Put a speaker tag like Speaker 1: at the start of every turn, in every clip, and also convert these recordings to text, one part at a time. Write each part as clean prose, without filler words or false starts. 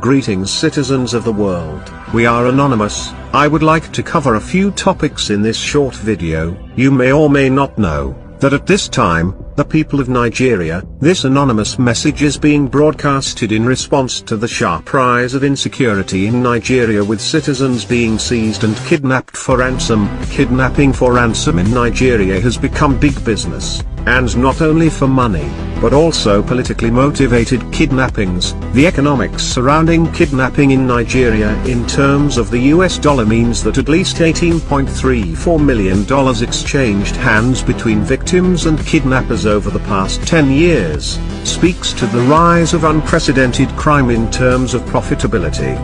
Speaker 1: Greetings citizens of the world, we are Anonymous. I would like to cover a few topics in this short video. You may or may not know that at this time, the people of Nigeria, this anonymous message is being broadcasted in response to the sharp rise of insecurity in Nigeria, with citizens being seized and kidnapped for ransom. Kidnapping for ransom in Nigeria has become big business, and not only for money, but also politically motivated kidnappings. The economics surrounding kidnapping in Nigeria in terms of the US dollar means that at least $18.34 million exchanged hands between victims and kidnappers over the past 10 years, speaks to the rise of unprecedented crime in terms of profitability.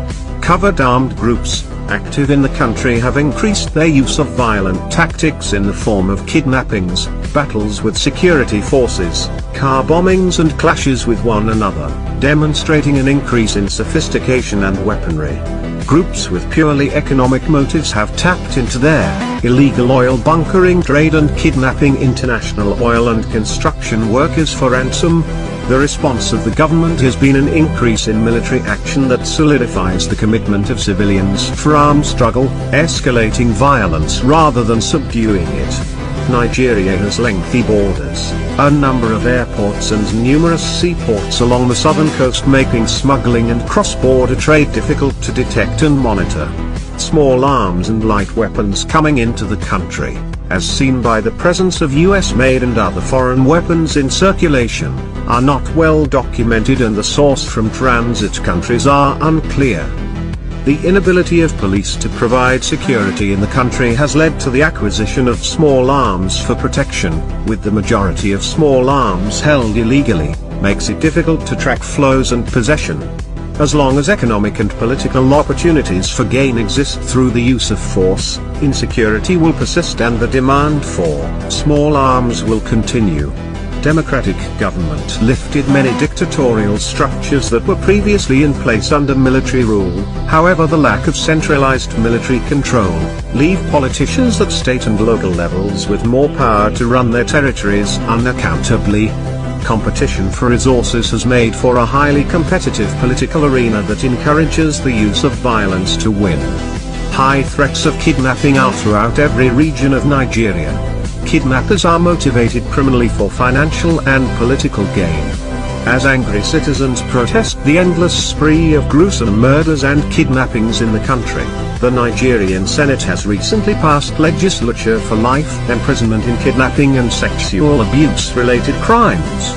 Speaker 1: Covert armed groups active in the country have increased their use of violent tactics in the form of kidnappings, battles with security forces, car bombings and clashes with one another, demonstrating an increase in sophistication and weaponry. Groups with purely economic motives have tapped into their illegal oil bunkering trade and kidnapping international oil and construction workers for ransom. The response of the government has been an increase in military action that solidifies the commitment of civilians for armed struggle, escalating violence rather than subduing it. Nigeria has lengthy borders, a number of airports and numerous seaports along the southern coast, making smuggling and cross-border trade difficult to detect and monitor. Small arms and light weapons coming into the country, as seen by the presence of US-made and other foreign weapons in circulation, are not well documented, and the source from transit countries are unclear. The inability of police to provide security in the country has led to the acquisition of small arms for protection, with the majority of small arms held illegally, makes it difficult to track flows and possession. As long as economic and political opportunities for gain exist through the use of force, insecurity will persist and the demand for small arms will continue. Democratic government lifted many dictatorial structures that were previously in place under military rule. However, the lack of centralized military control leave politicians at state and local levels with more power to run their territories unaccountably. Competition for resources has made for a highly competitive political arena that encourages the use of violence to win. High threats of kidnapping are throughout every region of Nigeria. Kidnappers are motivated criminally for financial and political gain. As angry citizens protest the endless spree of gruesome murders and kidnappings in the country, the Nigerian Senate has recently passed legislation for life imprisonment in kidnapping and sexual abuse-related crimes.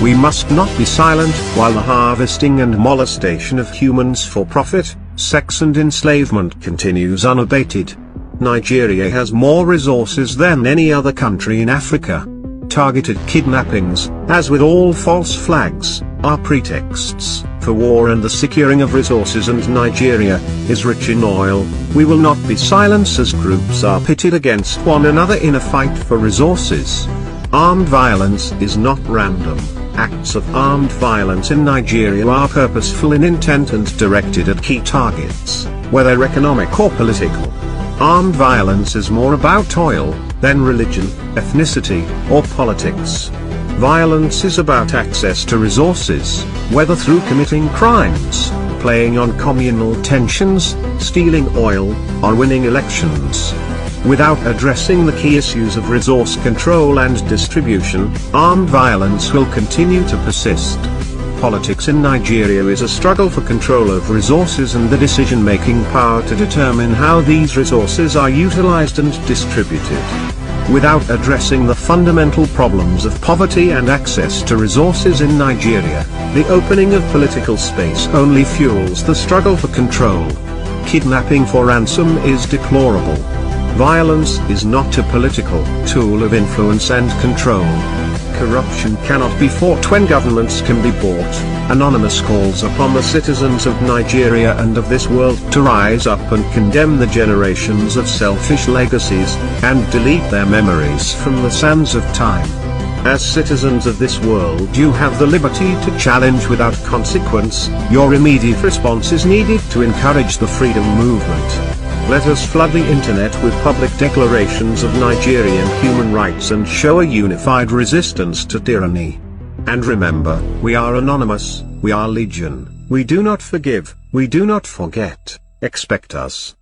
Speaker 1: We must not be silent while the harvesting and molestation of humans for profit, sex and enslavement continues unabated. Nigeria has more resources than any other country in Africa. Targeted kidnappings, as with all false flags, are pretexts for war and the securing of resources, and Nigeria is rich in oil. We will not be silent as groups are pitted against one another in a fight for resources. Armed violence is not random. Acts of armed violence in Nigeria are purposeful in intent and directed at key targets, whether economic or political. Armed violence is more about oil than religion, ethnicity, or politics. Violence is about access to resources, whether through committing crimes, playing on communal tensions, stealing oil, or winning elections. Without addressing the key issues of resource control and distribution, armed violence will continue to persist. Politics in Nigeria is a struggle for control of resources and the decision-making power to determine how these resources are utilized and distributed. Without addressing the fundamental problems of poverty and access to resources in Nigeria, the opening of political space only fuels the struggle for control. Kidnapping for ransom is deplorable. Violence is not a political tool of influence and control. Corruption cannot be fought when governments can be bought. Anonymous calls upon the citizens of Nigeria and of this world to rise up and condemn the generations of selfish legacies, and delete their memories from the sands of time. As citizens of this world, you have the liberty to challenge without consequence. Your immediate response is needed to encourage the freedom movement. Let us flood the internet with public declarations of Nigerian human rights and show a unified resistance to tyranny. And remember, we are anonymous, we are legion, we do not forgive, We do not forget. Expect us.